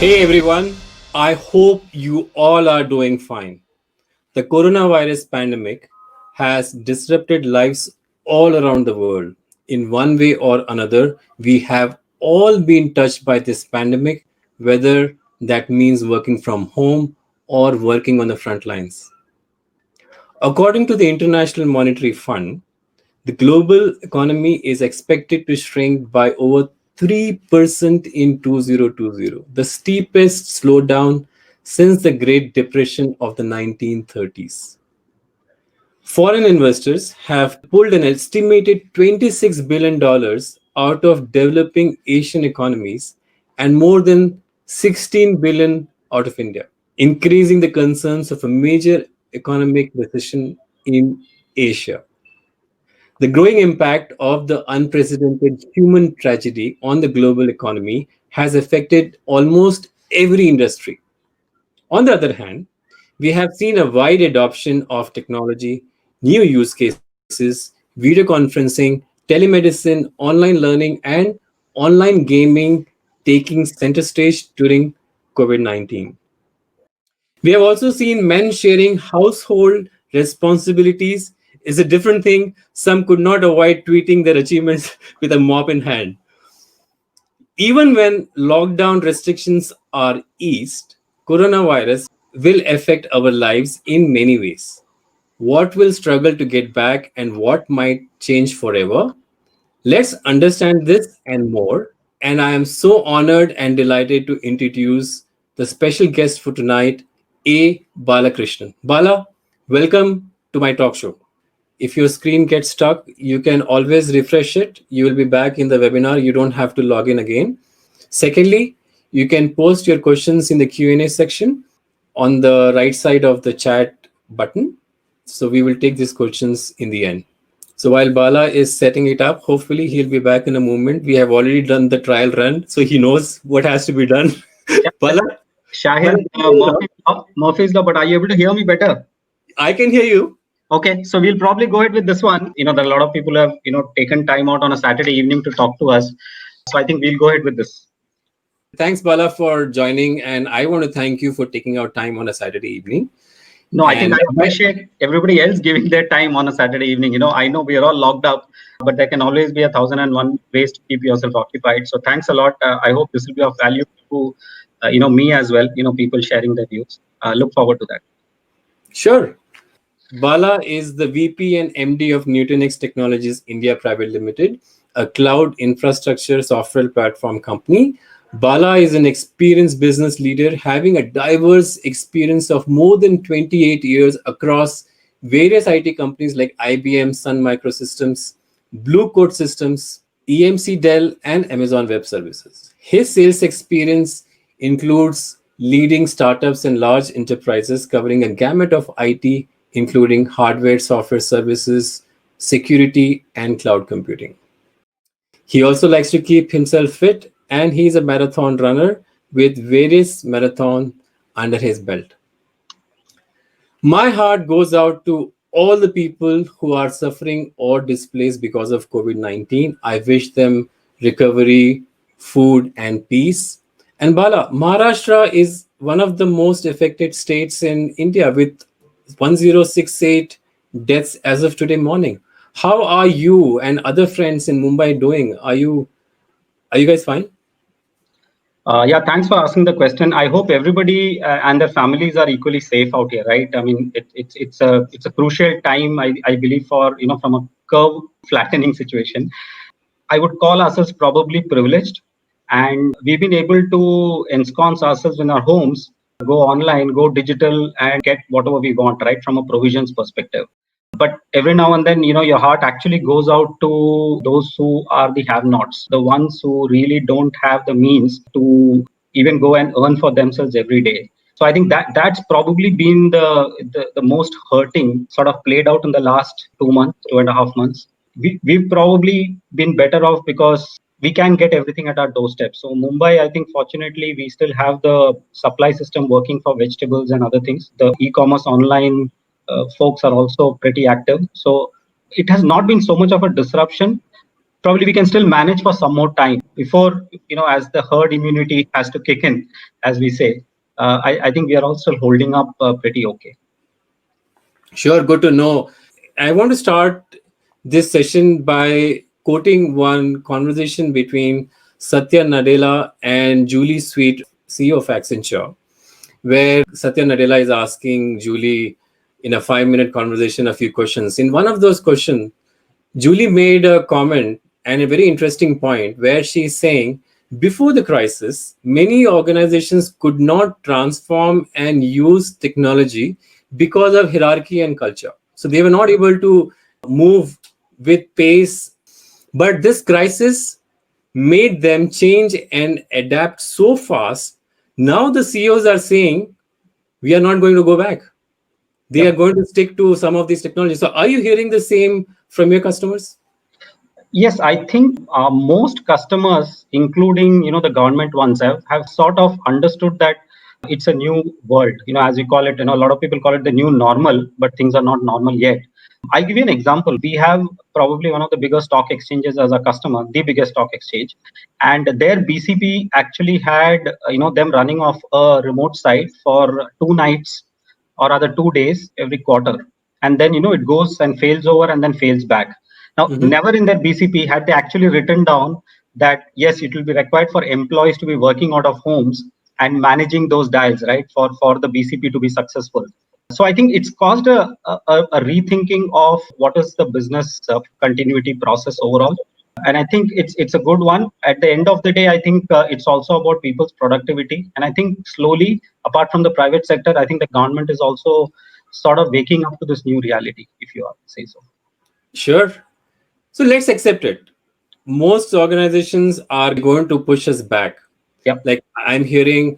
Hey everyone, I hope you all are doing fine. The coronavirus pandemic has disrupted lives all around the world. In one way or another, we have all been touched by this pandemic, whether that means working from home or working on the front lines. According to the International Monetary Fund, the global economy is expected to shrink by over 3% in 2020, the steepest slowdown since the Great Depression of the 1930s. Foreign investors have pulled an estimated $26 billion out of developing Asian economies and more than 16 billion out of India, increasing the concerns of a major economic recession in Asia. The growing impact of the unprecedented human tragedy on the global economy has affected almost every industry. On the other hand, we have seen a wide adoption of technology, new use cases, video conferencing, telemedicine, online learning, and online gaming taking center stage during COVID 19. We have also seen men sharing household responsibilities is a different thing. Some could not avoid tweeting their achievements with a mop in hand. Even when lockdown restrictions are eased, coronavirus will affect our lives in many ways. What will struggle to get back and what might change forever? Let's understand this and more. And I am so honored and delighted to introduce the special guest for tonight, A. Balakrishnan. Bala, welcome to my talk show. If your screen gets stuck, you can always refresh it. You will be back in the webinar. You don't have to log in again. Secondly, you can post your questions in the Q&A section on the right side of the chat button. So we will take these questions in the end. So while Bala is setting it up, hopefully he'll be back in a moment. We have already done the trial run, so he knows what has to be done. Yeah, Bala, Shahid, Bala, Murphy's Law, but are you able to hear me better? I can hear you. Okay, so we'll probably go ahead with this one. There are a lot of people who have, taken time out on a Saturday evening to talk to us. So I think we'll go ahead with this. Thanks, Bala, for joining. And I want to thank you for taking out time on a Saturday evening. No, I think And I appreciate everybody else giving their time on a Saturday evening. I know we are all locked up, but there can always be 1,001 ways to keep yourself occupied. So thanks a lot. I hope this will be of value to, me as well, people sharing their views. Look forward to that. Sure. Bala is the VP and MD of Nutanix Technologies India Private Limited, a cloud infrastructure software platform company. Bala is an experienced business leader having a diverse experience of more than 28 years across various IT companies like IBM, Sun Microsystems, Blue Coat Systems, EMC Dell, and Amazon Web Services. His sales experience includes leading startups and large enterprises covering a gamut of IT, including hardware, software services, security, and cloud computing. He also likes to keep himself fit, and he's a marathon runner with various marathons under his belt. My heart goes out to all the people who are suffering or displaced because of COVID 19. I wish them recovery, food, and peace. And Bala, Maharashtra is one of the most affected states in India with 1068 deaths as of today morning. How are you and other friends in Mumbai doing? Are you guys fine? Yeah, thanks for asking the question. I hope everybody and their families are equally safe out here, right? I mean, it's a crucial time, I believe, for from a curve flattening situation. I would call ourselves probably privileged, and we've been able to ensconce ourselves in our homes, go online, go digital, and get whatever we want, right, from a provisions perspective. But every now and then, your heart actually goes out to those who are the have-nots, the ones who really don't have the means to even go and earn for themselves every day. So I think that's probably been the most hurting sort of played out in the last 2 months, 2.5 months. We've probably been better off because we can get everything at our doorstep. So Mumbai, I think fortunately we still have the supply system working for vegetables and other things. The e-commerce online folks are also pretty active. So it has not been so much of a disruption. Probably we can still manage for some more time before as the herd immunity has to kick in, as we say, I think we are also holding up pretty okay. Sure, good to know. I want to start this session by quoting one conversation between Satya Nadella and Julie Sweet, CEO of Accenture, where Satya Nadella is asking Julie in a 5-minute conversation a few questions. In one of those questions, Julie made a comment and a very interesting point where she's saying, before the crisis, many organizations could not transform and use technology because of hierarchy and culture. So they were not able to move with pace. But this crisis made them change and adapt so fast. Now the CEOs are saying, we are not going to go back. They are going to stick to some of these technologies. So are you hearing the same from your customers? Yes, I think most customers, including the government ones, have sort of understood that it's a new world. As we call it, a lot of people call it the new normal, but things are not normal yet. I'll give you an example. We have probably one of the biggest stock exchanges as a customer, the biggest stock exchange, and their BCP actually had them running off a remote site for 2 nights or rather 2 days every quarter, and then it goes and fails over and then fails back. Now, never in their BCP had they actually written down that yes, it will be required for employees to be working out of homes and managing those dials, right, for the BCP to be successful. So I think it's caused a rethinking of what is the business continuity process overall. And I think it's a good one. At the end of the day, I think it's also about people's productivity. And I think slowly, apart from the private sector, I think the government is also sort of waking up to this new reality, if you say so. Sure. So let's accept it. Most organizations are going to push us back. Yep. Like I'm hearing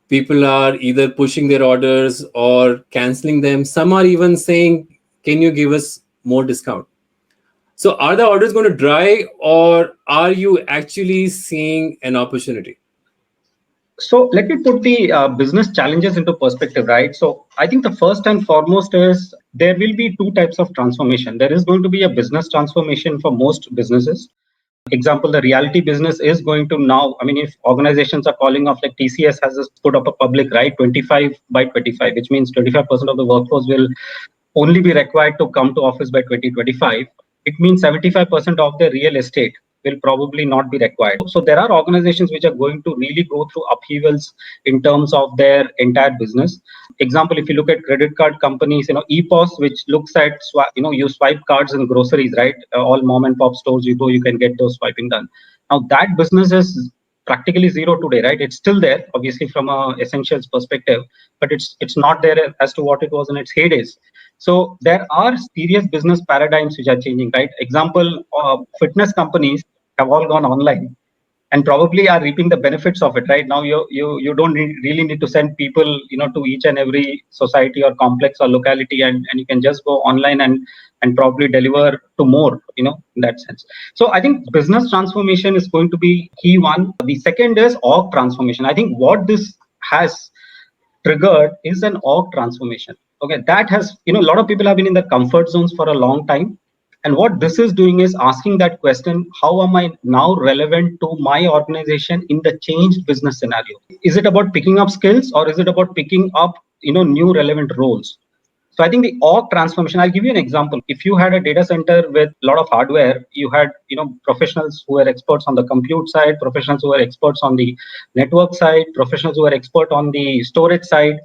people are either pushing their orders or canceling them. Some are even saying, can you give us more discount? So are the orders going to dry, or are you actually seeing an opportunity? So let me put the business challenges into perspective, right? So I think the first and foremost is there will be 2 types of transformation. There is going to be a business transformation for most businesses. Example, the realty business is going to now, if organizations are calling off, like TCS has just put up a public, right, 25 by 25, which means 25% of the workforce will only be required to come to office by 2025. It means 75% of the real estate will probably not be required. So there are organizations which are going to really go through upheavals in terms of their entire business. Example, if you look at credit card companies, EPOS, which looks at, you swipe cards in groceries, right? All mom and pop stores you go, you can get those swiping done. Now that business is practically zero today, right? It's still there, obviously, from a essentials perspective, but it's not there as to what it was in its heydays. So there are serious business paradigms which are changing, right? Example, fitness companies have all gone online and probably are reaping the benefits of it, right? Now you don't really need to send people, to each and every society or complex or locality, and you can just go online and probably deliver to more, in that sense. So I think business transformation is going to be key one. The second is org transformation. I think what this has triggered is an org transformation. Okay, that has, a lot of people have been in their comfort zones for a long time. And what this is doing is asking that question, how am I now relevant to my organization in the changed business scenario? Is it about picking up skills, or is it about picking up, new relevant roles? So I think the org transformation, I'll give you an example. If you had a data center with a lot of hardware, you had, professionals who were experts on the compute side, professionals who were experts on the network side, professionals who were expert on the storage side.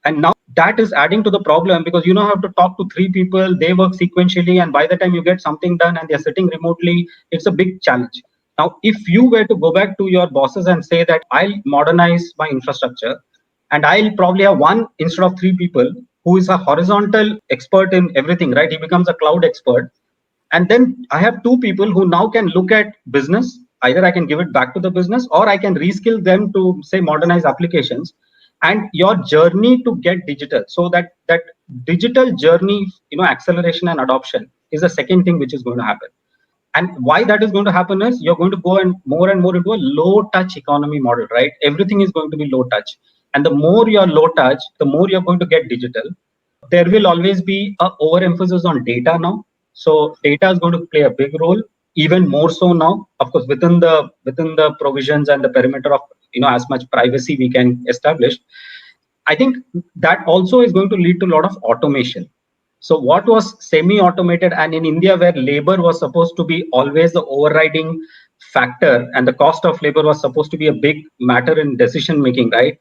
And now that is adding to the problem, because you now have to talk to 3 people, they work sequentially, and by the time you get something done and they're sitting remotely, it's a big challenge. Now, if you were to go back to your bosses and say that I'll modernize my infrastructure and I'll probably have 1 instead of 3 people who is a horizontal expert in everything, right? He becomes a cloud expert. And then I have 2 people who now can look at business. Either I can give it back to the business, or I can reskill them to, say, modernize applications. And your journey to get digital, so that digital journey, acceleration and adoption is the second thing which is going to happen. And why that is going to happen is you're going to go and more into a low touch economy model, right? Everything is going to be low touch. And the more you're low touch, the more you're going to get digital. There will always be a overemphasis on data now. So data is going to play a big role. even more so now, of course, within the provisions and the perimeter of as much privacy we can establish. I think that also is going to lead to a lot of automation. So what was semi-automated, and in India where labor was supposed to be always the overriding factor and the cost of labor was supposed to be a big matter in decision making, right?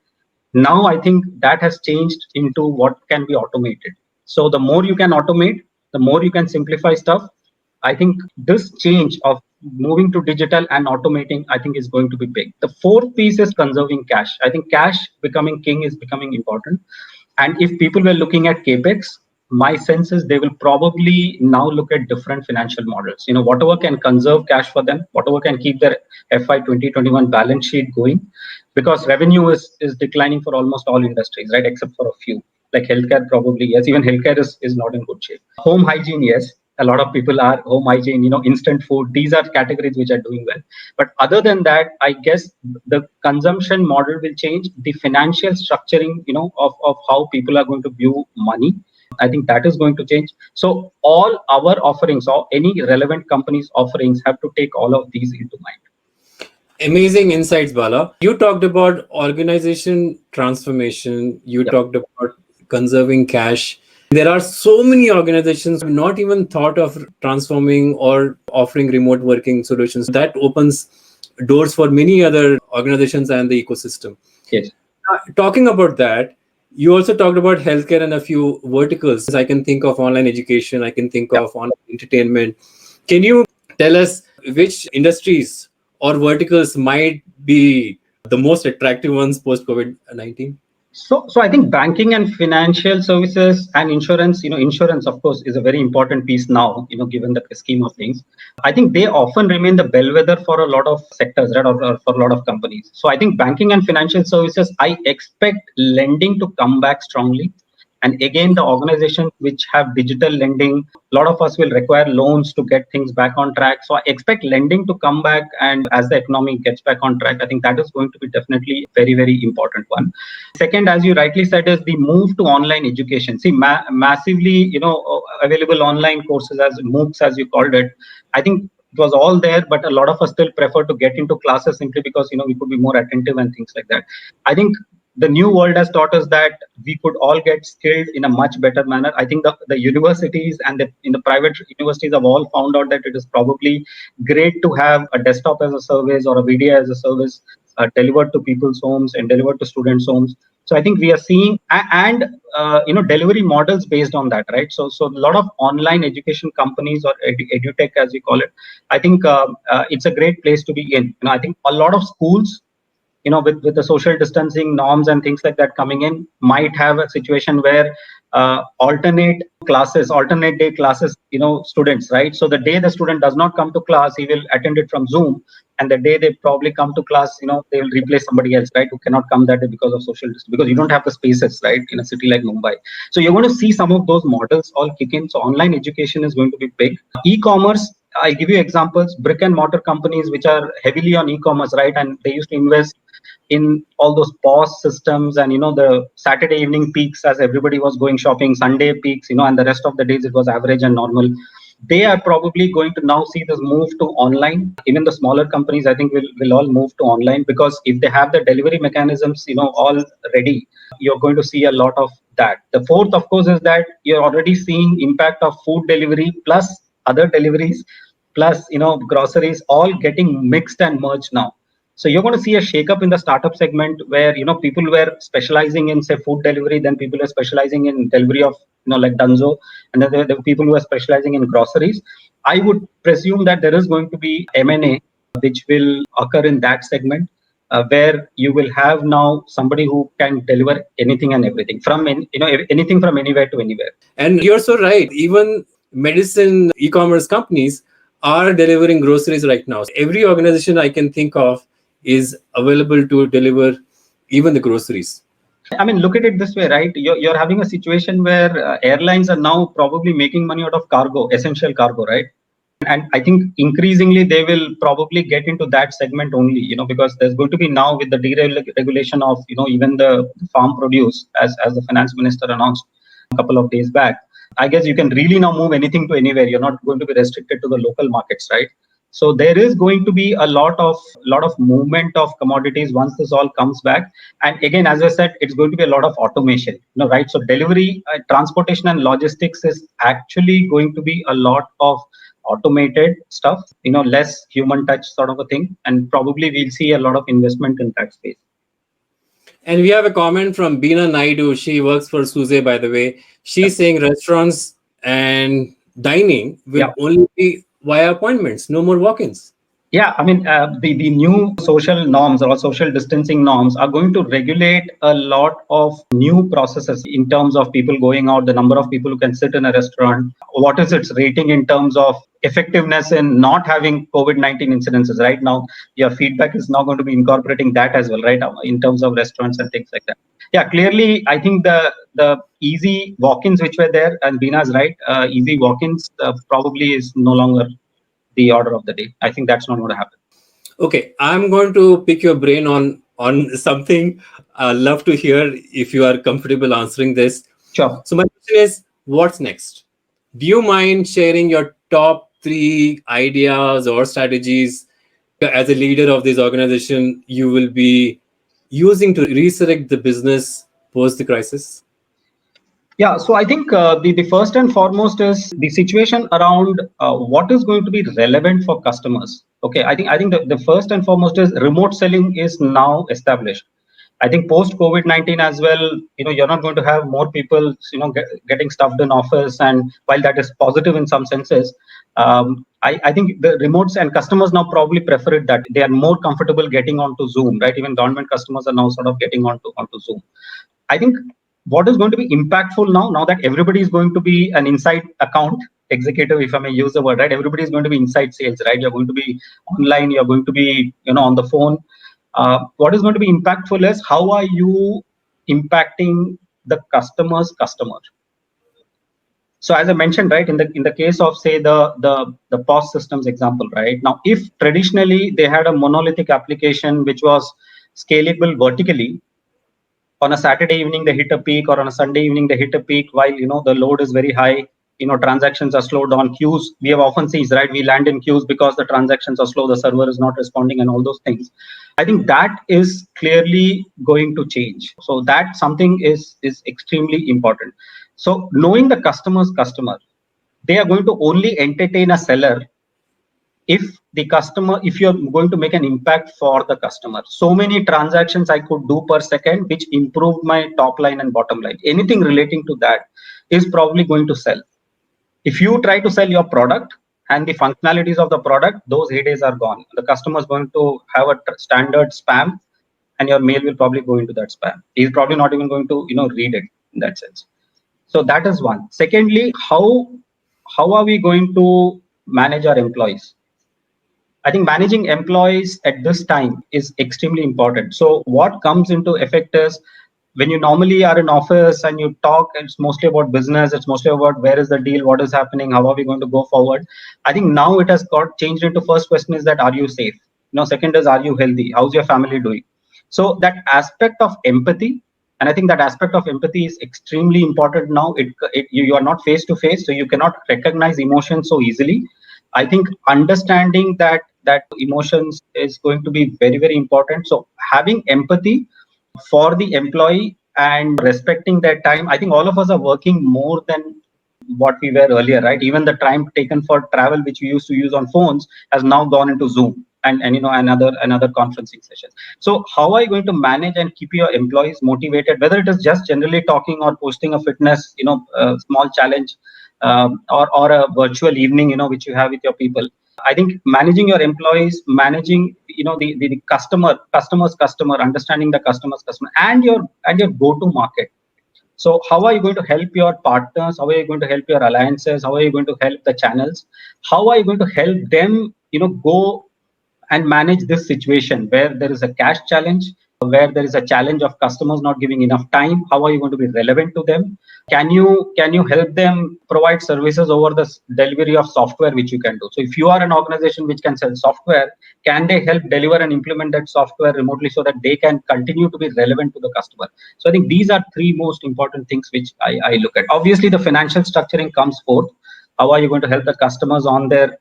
Now I think that has changed into what can be automated. So the more you can automate, the more you can simplify stuff. I think this change of moving to digital and automating, I think is going to be big. The fourth piece is conserving cash. I think cash becoming king is becoming important. And if people were looking at capex, my sense is they will probably now look at different financial models. Whatever can conserve cash for them, whatever can keep their FY 2021 balance sheet going, because revenue is declining for almost all industries, right? Except for a few, like healthcare, probably yes. Even healthcare is not in good shape. Home hygiene, yes. A lot of people are home hygiene, instant food. These are categories which are doing well. But other than that, I guess the consumption model will change. The financial structuring, of how people are going to view money, I think that is going to change. So all our offerings or any relevant companies' offerings have to take all of these into mind. Amazing insights, Bala. You talked about organization transformation. You talked about conserving cash. There are so many organizations who have not even thought of transforming or offering remote working solutions. That opens doors for many other organizations and the ecosystem. Yes. Talking about that, you also talked about healthcare and a few verticals. I can think of online education. I can think of online entertainment. Can you tell us which industries or verticals might be the most attractive ones post COVID-19? So I think banking and financial services and insurance, insurance, of course, is a very important piece now, given the scheme of things. I think they often remain the bellwether for a lot of sectors, right, or for a lot of companies. So I think banking and financial services, I expect lending to come back strongly. And again, the organizations which have digital lending, a lot of us will require loans to get things back on track. So I expect lending to come back. And as the economy gets back on track, I think that is going to be definitely a very, very important one. Second, as you rightly said, is the move to online education. See, massively, available online courses as MOOCs, as you called it. I think it was all there, but a lot of us still prefer to get into classes simply because, we could be more attentive and things like that. I think the new world has taught us that we could all get skilled in a much better manner. I think the universities and in the private universities have all found out that it is probably great to have a desktop as a service or a VDI as a service delivered to people's homes and delivered to students' homes. So I think we are seeing delivery models based on that, right? So a lot of online education companies or edutech, as we call it, I think it's a great place to be in. I think a lot of schools, with the social distancing norms and things like that coming in, might have a situation where alternate day classes, students, right? So the day the student does not come to class, he will attend it from Zoom. And the day they probably come to class, they will replace somebody else, right, who cannot come that day because of social distance, because you don't have the spaces, right, in a city like Mumbai. So you're going to see some of those models all kick in. So online education is going to be big. E-commerce, I'll give you examples. Brick and mortar companies which are heavily on e-commerce, right, and they used to invest in all those POS systems and the Saturday evening peaks as everybody was going shopping, Sunday peaks, and the rest of the days it was average and normal. They are probably going to now see this move to online. Even the smaller companies, I think, will all move to online, because if they have the delivery mechanisms, all ready, you're going to see a lot of that. The fourth, of course, is that you're already seeing impact of food delivery plus other deliveries plus groceries all getting mixed and merged now. So you're going to see a shake-up in the startup segment where people were specializing in, say, food delivery, then people were specializing in delivery of like Dunzo, and then there were people who are specializing in groceries. I would presume that there is going to be M&A which will occur in that segment, where you will have now somebody who can deliver anything and everything from anything from anywhere to anywhere. And you're so right. Even medicine e-commerce companies are delivering groceries right now. Every organization I can think of is available to deliver even the groceries. I mean, look at it this way, right? You're having a situation where airlines are now probably making money out of cargo, essential cargo, right? And I think increasingly they will probably get into that segment only, because there's going to be now, with the deregulation of, even the farm produce, as the finance minister announced a couple of days back. I guess you can really now move anything to anywhere. You're not going to be restricted to the local markets, right? So there is going to be a lot of movement of commodities once this all comes back. And again, as I said, it's going to be a lot of automation, right? So delivery, transportation and logistics is actually going to be a lot of automated stuff, less human touch sort of a thing. And probably we'll see a lot of investment in that space. And we have a comment from Beena Naidu. She works for SUSE, by the way. She's saying restaurants and dining will only be via appointments, no more walk-ins. Yeah, I mean, the new social norms or social distancing norms are going to regulate a lot of new processes in terms of people going out, the number of people who can sit in a restaurant, what is its rating in terms of effectiveness in not having COVID-19 incidences. Right now, your feedback is now going to be incorporating that as well, right, in terms of restaurants and things like that. Yeah, clearly, I think the easy walk-ins which were there, and Beena's right, easy walk-ins probably is no longer the order of the day. I think that's not going to happen. Okay, I'm going to pick your brain on something. I'd love to hear if you are comfortable answering this. Sure. So my question is, what's next? Do you mind sharing your top 3 ideas or strategies as a leader of this organization you will be using to resurrect the business post the crisis? Yeah, so I think the first and foremost is the situation around what is going to be relevant for customers. Okay, I think the first and foremost is remote selling is now established. I think post COVID-19 as well, you're not going to have more people, getting stuffed in office. And while that is positive in some senses, I think the remotes and customers now probably prefer it that they are more comfortable getting onto Zoom, right? Even government customers are now sort of getting onto Zoom. I think what is going to be impactful now that everybody is going to be an inside account executive, if I may use the word, right? Everybody is going to be inside sales, right? You're going to be online, you're going to be, on the phone. What is going to be impactful is how are you impacting the customer's customer? So as I mentioned, right, in the case of say the POS systems example, right? Now, if traditionally they had a monolithic application which was scalable vertically, on a Saturday evening they hit a peak, or on a Sunday evening they hit a peak while the load is very high, transactions are slowed on, queues we have often seen, right? We land in queues because the transactions are slow, the server is not responding, and all those things. I think that is clearly going to change. So that something is extremely important. So knowing the customer's customer, they are going to only entertain a seller if you're going to make an impact for the customer. So many transactions I could do per second, which improved my top line and bottom line. Anything relating to that is probably going to sell. If you try to sell your product and the functionalities of the product, those heydays are gone. The customer is going to have a standard spam, and your mail will probably go into that spam. He's probably not even going to read it in that sense. So that is one. Secondly, how are we going to manage our employees? I think managing employees at this time is extremely important. So what comes into effect is when you normally are in office and you talk, it's mostly about business. It's mostly about where is the deal, what is happening, how are we going to go forward. I think now it has got changed into first question is that are you safe? Second is are you healthy? How's your family doing? So that aspect of empathy, and I think that aspect of empathy is extremely important now. You are not face to face, so you cannot recognize emotions so easily. I think understanding that emotions is going to be very, very important. So having empathy for the employee and respecting their time. I think all of us are working more than what we were earlier, right? Even the time taken for travel, which we used to use on phones, has now gone into Zoom and another conferencing session. So how are you going to manage and keep your employees motivated, whether it is just generally talking or posting a fitness, small challenge, or a virtual evening, which you have with your people. I think managing your employees, managing, the customer's customer, understanding the customer's customer, and your go-to market. So how are you going to help your partners? How are you going to help your alliances? How are you going to help the channels? How are you going to help them, go and manage this situation where there is a cash challenge, where there is a challenge of customers not giving enough time? How are you going to be relevant to them? Can you help them provide services over the delivery of software, which you can do? So if you are an organization which can sell software, can they help deliver and implement that software remotely so that they can continue to be relevant to the customer? So I think these are 3 most important things which I look at. Obviously, the financial structuring comes forth. How are you going to help the customers on their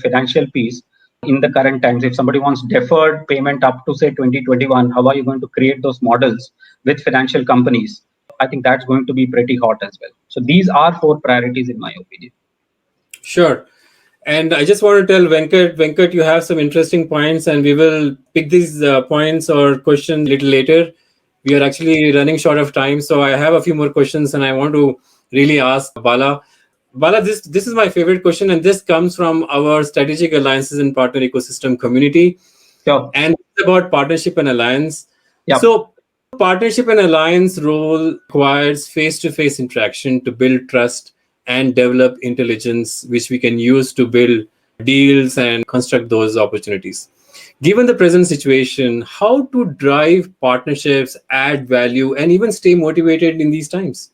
financial piece? in the current times. If somebody wants deferred payment up to say 2021, how are you going to create those models with financial companies? I think that's going to be pretty hot as well. So these are four priorities in my opinion. Sure. And I just want to tell Venkat, you have some interesting points, and we will pick these points or questions a little later. We are actually running short of time, so I have a few more questions, and I want to really ask Bala. Bala, this is my favorite question, and this comes from our strategic alliances and partner ecosystem community. Sure. And it's about partnership and alliance. Yep. So partnership and alliance role requires face-to-face interaction to build trust and develop intelligence, which we can use to build deals and construct those opportunities. Given the present situation, how to drive partnerships, add value, and even stay motivated in these times?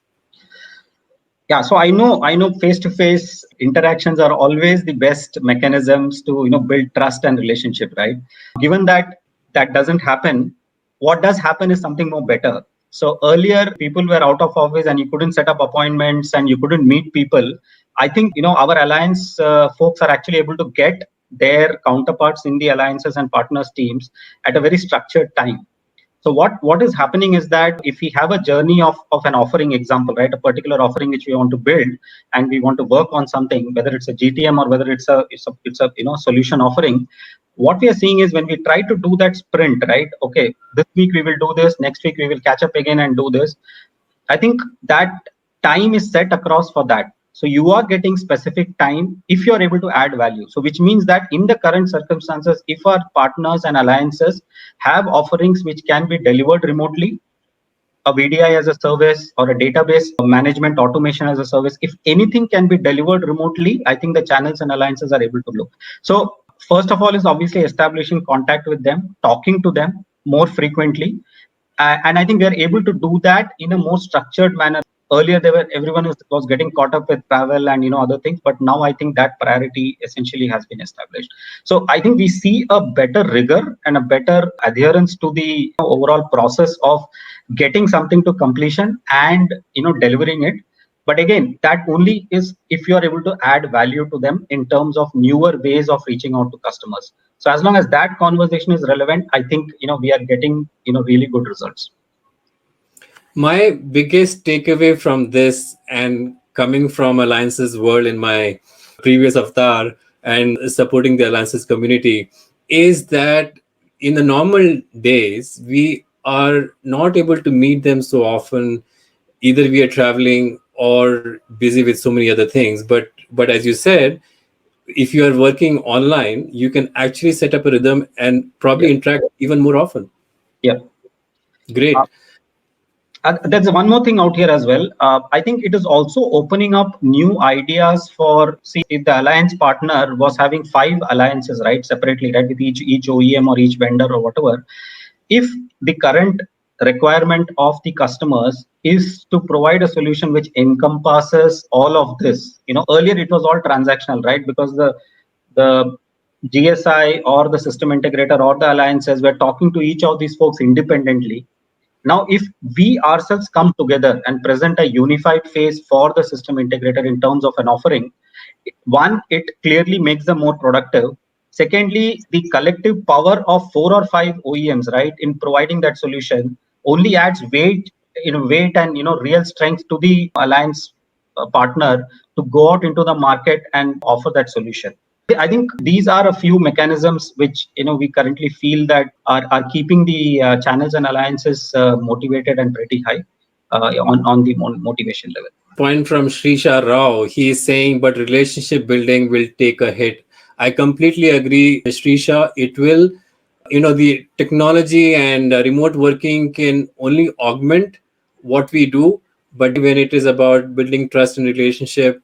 Yeah, so I know face-to-face interactions are always the best mechanisms to build trust and relationship, right? Given that that doesn't happen, what does happen is something more better. So earlier people were out of office and you couldn't set up appointments and you couldn't meet people. I think our alliance folks are actually able to get their counterparts in the alliances and partners teams at a very structured time. So what is happening is that if we have a journey of an offering example, right, a particular offering which we want to build and we want to work on something, whether it's a GTM or whether it's a solution offering, what we are seeing is when we try to do that sprint, right? Okay, this week we will do this, next week we will catch up again and do this. I think that time is set across for that. So you are getting specific time if you're able to add value. So which means that in the current circumstances, if our partners and alliances have offerings which can be delivered remotely, a VDI as a service or a database management automation as a service, if anything can be delivered remotely, I think the channels and alliances are able to look. So first of all is obviously establishing contact with them, talking to them more frequently. And I think we are able to do that in a more structured manner. Earlier, everyone was getting caught up with travel and other things, but now I think that priority essentially has been established. So I think we see a better rigor and a better adherence to the overall process of getting something to completion and delivering it. But again, that only is if you are able to add value to them in terms of newer ways of reaching out to customers. So as long as that conversation is relevant, I think we are getting really good results. My biggest takeaway from this, and coming from Alliances World in my previous avatar and supporting the Alliances community, is that in the normal days, we are not able to meet them so often. Either we are traveling or busy with so many other things. But as you said, if you are working online, you can actually set up a rhythm and probably interact even more often. Yeah. Great. There's one more thing out here as well. I think it is also opening up new ideas for, see, if the alliance partner was having 5 alliances, right, separately, right, with each OEM or each vendor or whatever. If the current requirement of the customers is to provide a solution which encompasses all of this, earlier it was all transactional, right, because the GSI or the system integrator or the alliances were talking to each of these folks independently. Now, if we ourselves come together and present a unified face for the system integrator in terms of an offering, one, it clearly makes them more productive. Secondly, the collective power of 4 or 5 OEMs, right, in providing that solution only adds weight and real strength to the alliance partner to go out into the market and offer that solution. I think these are a few mechanisms which we currently feel that are keeping the channels and alliances motivated and pretty high on the motivation level. Point from Srisha Rao. He is saying, but relationship building will take a hit. I completely agree, Srisha. It will, the technology and remote working can only augment what we do. But when it is about building trust and relationship,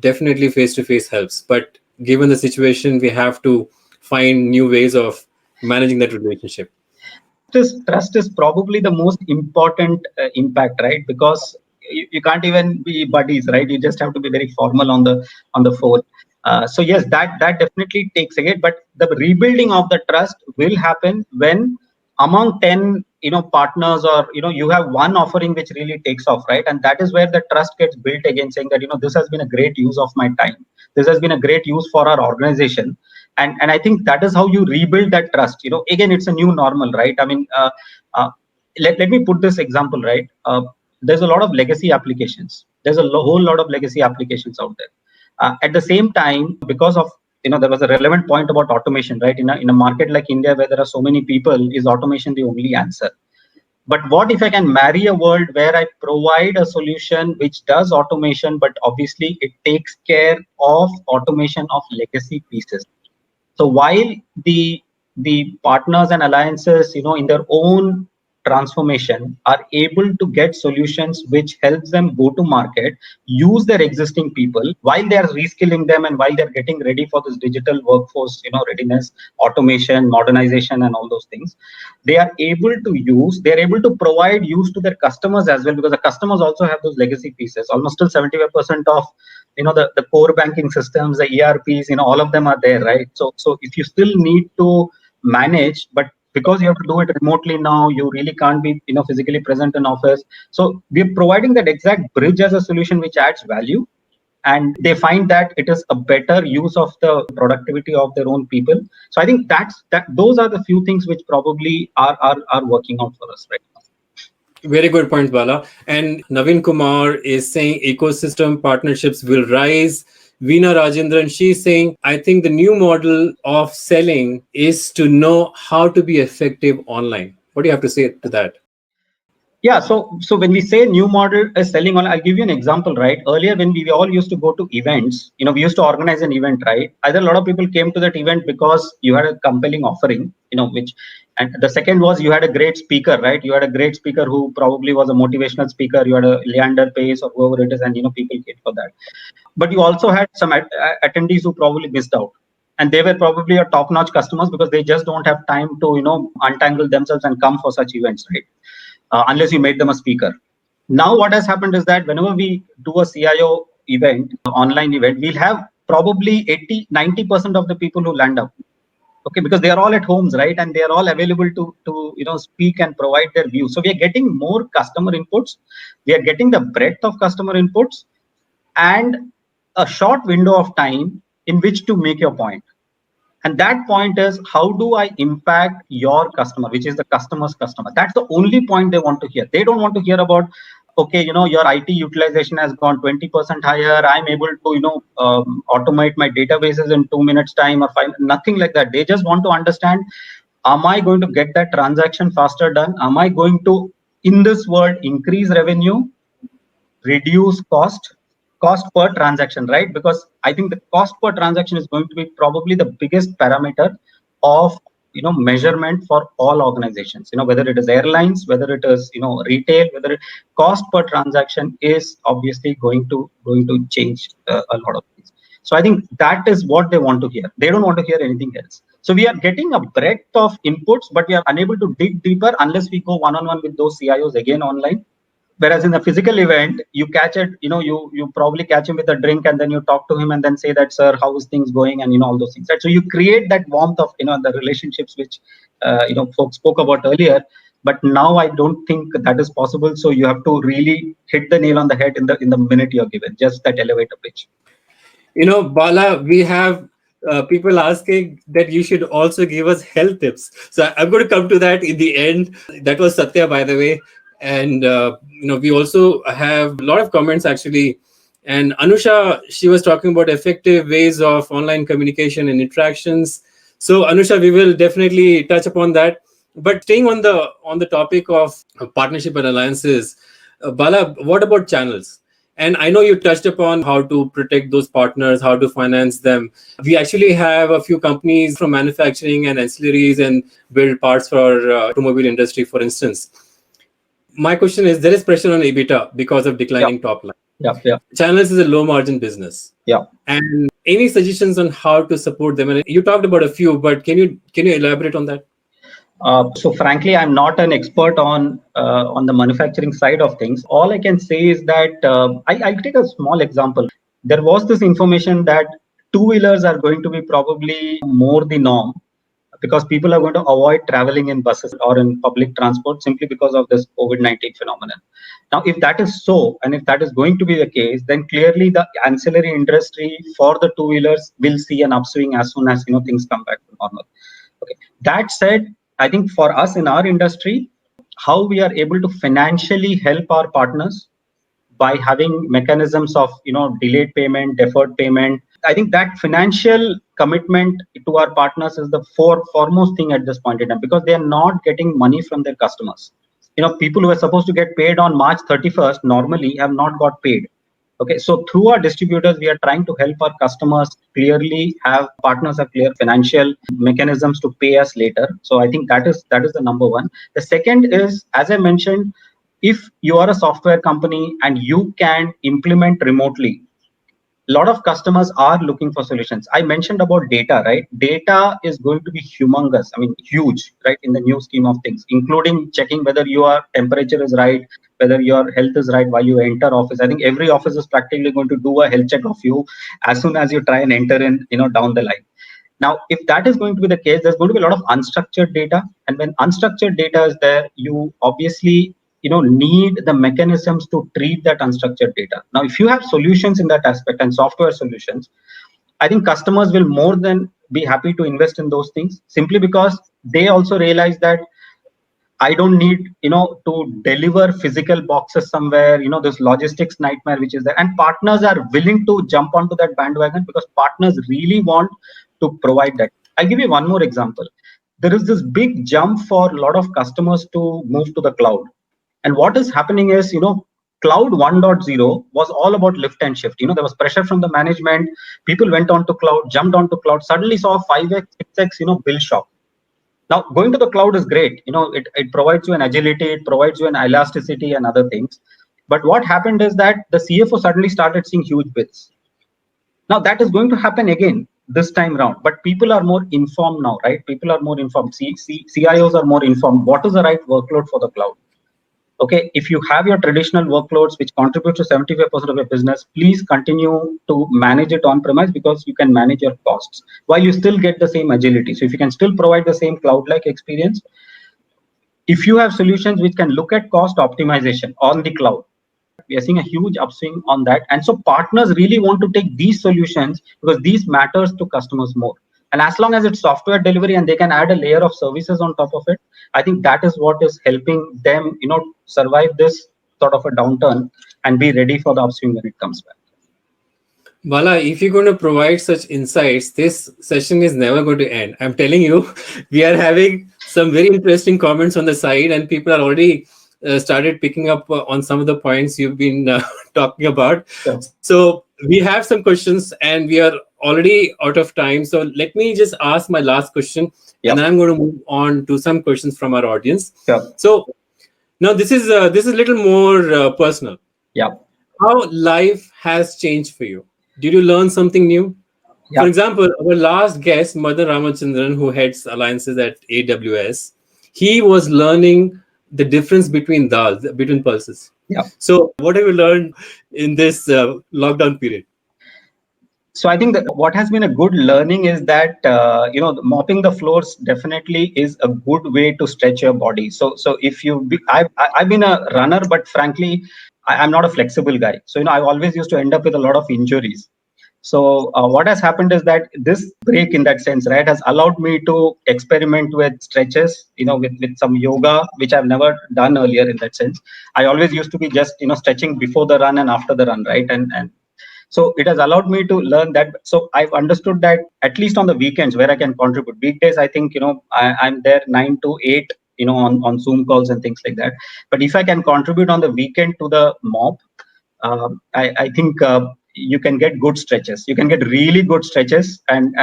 definitely face-to-face helps. But given the situation, we have to find new ways of managing that relationship. Trust is probably the most important impact, right? Because you can't even be buddies, right? You just have to be very formal on the phone. So yes, that definitely takes a hit, but the rebuilding of the trust will happen when among 10 partners, or you have one offering which really takes off, right? And that is where the trust gets built again, saying that this has been a great use of my time, this has been a great use for our organization, And I think that is how you rebuild that trust. Again, it's a new normal, right? I mean, let me put this example, right? There's a lot of legacy applications. There's a whole lot of legacy applications out there. At the same time, because of there was a relevant point about automation, right? In a market like India, where there are so many people, is automation the only answer? But what if I can marry a world where I provide a solution which does automation, but obviously it takes care of automation of legacy pieces? So while the partners and alliances, in their own transformation, are able to get solutions which helps them go to market, use their existing people while they are reskilling them and while they're getting ready for this digital workforce, readiness, automation, modernization, and all those things, they're able to provide use to their customers as well, because the customers also have those legacy pieces. Almost still 75% of the core banking systems, the ERPs, all of them are there, right? So if you still need to manage, but because you have to do it remotely now, you really can't be physically present in office. So we're providing that exact bridge as a solution which adds value, and they find that it is a better use of the productivity of their own people. So I think those are the few things which probably are working out for us right now. Very good point, Bala. And Naveen Kumar is saying ecosystem partnerships will rise. Veena Rajendran, she's saying, I think the new model of selling is to know how to be effective online. What do you have to say to that? Yeah, so when we say new model is selling on, I'll give you an example, right? Earlier, when we all used to go to events, we used to organize an event, right? Either a lot of people came to that event because you had a compelling offering, and the second was you had a great speaker, right? You had a great speaker who probably was a motivational speaker. You had a Leander Pace or whoever it is, and people came for that. But you also had some attendees who probably missed out. And they were probably your top-notch customers because they just don't have time to, untangle themselves and come for such events, right? Unless you made them a speaker. Now, what has happened is that whenever we do a CIO event, online event, we'll have probably 80-90% of the people who land up. Okay, because they are all at homes, right? And they are all available to speak and provide their views. So we are getting more customer inputs. We are getting the breadth of customer inputs and a short window of time in which to make your point. And that point is, how do I impact your customer, which is the customer's customer? That's the only point they want to hear. They don't want to hear about, okay, your IT utilization has gone 20% higher. I'm able to, automate my databases in 2 minutes time or 5, nothing like that. They just want to understand, am I going to get that transaction faster done? Am I going to, in this world, increase revenue, reduce cost per transaction, right? Because I think the cost per transaction is going to be probably the biggest parameter of measurement for all organizations. Whether it is airlines, whether it is retail, cost per transaction is obviously going to change a lot of things. So I think that is what they want to hear. They don't want to hear anything else. So we are getting a breadth of inputs, but we are unable to dig deeper unless we go one-on-one with those CIOs again online. Whereas in a physical event, you catch it, you probably catch him with a drink and then you talk to him and then say that, sir, how is things going? And all those things, right? So you create that warmth of, the relationships which, folks spoke about earlier. But now I don't think that is possible. So you have to really hit the nail on the head in the minute you're given, just that elevator pitch. Bala, we have people asking that you should also give us health tips. So I'm going to come to that in the end. That was Satya, by the way. And, we also have a lot of comments actually. And Anusha, she was talking about effective ways of online communication and interactions. So Anusha, we will definitely touch upon that. But staying on the topic of partnership and alliances, Bala, what about channels? And I know you touched upon how to protect those partners, how to finance them. We actually have a few companies from manufacturing and ancillaries and build parts for automobile industry, for instance. My question is, there is pressure on EBITDA because of declining top line. Yeah. Channels is a low margin business. Yeah. And any suggestions on how to support them? And you talked about a few, but can you elaborate on that? So frankly, I'm not an expert on the manufacturing side of things. All I can say is that I'll take a small example. There was this information that two-wheelers are going to be probably more the norm because people are going to avoid traveling in buses or in public transport simply because of this COVID-19 phenomenon. Now, if that is so, and if that is going to be the case, then clearly the ancillary industry for the two-wheelers will see an upswing as soon as things come back to normal. Okay. That said, I think for us in our industry, how we are able to financially help our partners by having mechanisms of delayed payment, deferred payment. I think that financial commitment to our partners is the foremost thing at this point in time, because they are not getting money from their customers. People who are supposed to get paid on March 31st normally have not got paid. Okay, so through our distributors, we are trying to help our customers clearly have partners have clear financial mechanisms to pay us later. So I think that is the number one. The second is, as I mentioned, if you are a software company and you can implement remotely, a lot of customers are looking for solutions. I mentioned about data, right? Data is going to be humongous. I mean, huge, right? In the new scheme of things, including checking whether your temperature is right, whether your health is right while you enter office. I think every office is practically going to do a health check of you as soon as you try and enter in, down the line. Now, if that is going to be the case, there's going to be a lot of unstructured data. And when unstructured data is there, you obviously need the mechanisms to treat that unstructured data. Now, if you have solutions in that aspect and software solutions, I think customers will more than be happy to invest in those things, simply because they also realize that I don't need to deliver physical boxes somewhere, this logistics nightmare which is there. And partners are willing to jump onto that bandwagon because partners really want to provide that. I'll give you one more example. There is this big jump for a lot of customers to move to the cloud. And what is happening is, Cloud 1.0 was all about lift and shift. There was pressure from the management. People went on to cloud, jumped onto cloud, suddenly saw 5x, 6x, bill shock. Now, going to the cloud is great. It provides you an agility, it provides you an elasticity and other things. But what happened is that the CFO suddenly started seeing huge bills. Now, that is going to happen again this time round. But people are more informed now, right? People are more informed. CIOs are more informed. What is the right workload for the cloud? Okay, if you have your traditional workloads which contribute to 75% of your business, please continue to manage it on premise, because you can manage your costs while you still get the same agility. So if you can still provide the same cloud-like experience, if you have solutions which can look at cost optimization on the cloud, we are seeing a huge upswing on that. And so partners really want to take these solutions because these matters to customers more. And as long as it's software delivery and they can add a layer of services on top of it, I think that is what is helping them, survive this sort of a downturn and be ready for the upswing when it comes back. Bala, if you're going to provide such insights, this session is never going to end. I'm telling you, we are having some very interesting comments on the side, and people are already started picking up on some of the points you've been talking about. Sure. So we have some questions, and we are already out of time. So let me just ask my last question, and then I'm going to move on to some questions from our audience. Sure. So now this is a little more personal. Yeah. How life has changed for you? Did you learn something new? Yeah. For example, our last guest, Madan Ramachandran, who heads alliances at AWS, he was learning the difference between pulses. Yeah. So what have you learned in this lockdown period? So I think that what has been a good learning is that, mopping the floors definitely is a good way to stretch your body. So if I've been a runner, but frankly, I'm not a flexible guy. So, I always used to end up with a lot of injuries. So what has happened is that this break, in that sense, right, has allowed me to experiment with stretches, with some yoga, which I've never done earlier in that sense. I always used to be just, stretching before the run and after the run, right? And so it has allowed me to learn that. So I've understood that at least on the weekends where I can contribute. Weekdays, I think, I'm there 9 to 8, on Zoom calls and things like that. But if I can contribute on the weekend to the mob, I think you can get good stretches. You can get really good stretches, and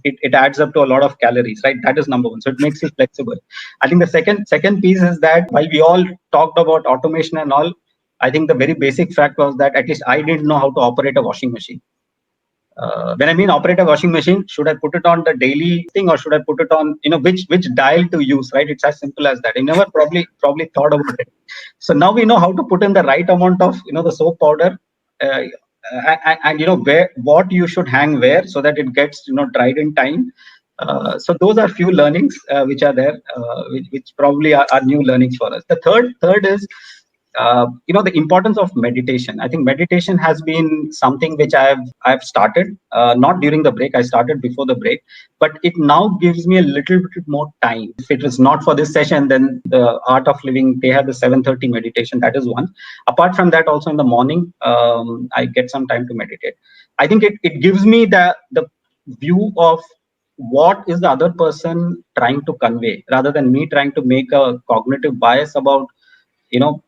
it adds up to a lot of calories, right? That is number one. So it makes you flexible. I think the second piece is that while we all talked about automation and all, I think the very basic fact was that at least I didn't know how to operate a washing machine. When I mean operate a washing machine, should I put it on the daily thing, or should I put it on, which dial to use, right? It's as simple as that. I never probably thought about it. So now we know how to put in the right amount of, the soap powder, and what you should hang where so that it gets, dried in time. So those are few learnings which are there, which probably are new learnings for us. The third is the importance of meditation. I think meditation has been something which I've started not during the break. I started before the break, but it now gives me a little bit more time. If it was not for this session, then the Art of Living, they have the 7:30 meditation. That is one. Apart from that, also in the morning, I get some time to meditate. I think it gives me the view of what is the other person trying to convey, rather than me trying to make a cognitive bias about,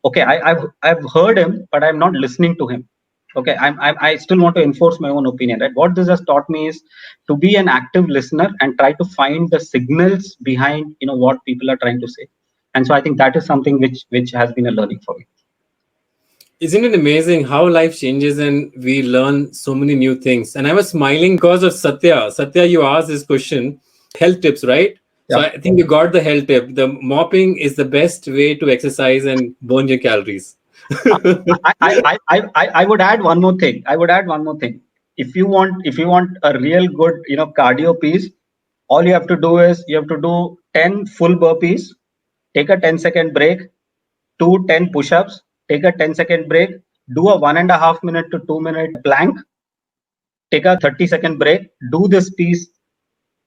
okay, I've heard him, but I'm not listening to him. Okay, I still want to enforce my own opinion, right? What this has taught me is to be an active listener and try to find the signals behind, what people are trying to say. And so I think that is something which has been a learning for me. Isn't it amazing how life changes and we learn so many new things? And I was smiling because of Satya. Satya, you asked this question, health tips, right? So I think you got the health tip. The mopping is the best way to exercise and burn your calories. I would add one more thing. If you want a real good, cardio piece, all you have to do is you have to do 10 full burpees, take a 10-second break, 10 push-ups, take a 10-second break, do a 1.5 minute to 2 minute plank, take a 30-second break, do this piece.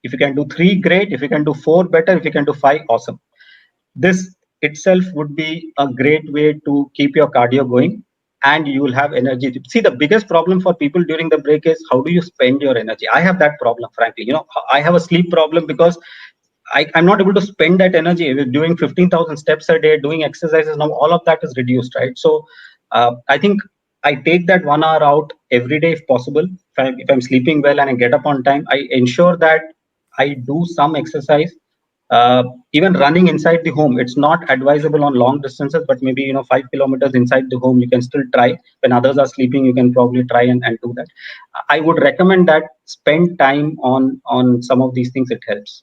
If you can do 3, great. If you can do 4, better. If you can do 5, awesome. This itself would be a great way to keep your cardio going, and you will have energy. See, the biggest problem for people during the break is how do you spend your energy? I have that problem, frankly. I have a sleep problem because I'm not able to spend that energy. Doing 15,000 steps a day, doing exercises, now all of that is reduced, right? So I think I take that 1 hour out every day if possible. If I'm sleeping well and I get up on time, I ensure that I do some exercise. Even running inside the home, it's not advisable on long distances, but maybe 5 kilometers inside the home, you can still try. When others are sleeping, you can probably try and do that. I would recommend that spend time on some of these things. It helps.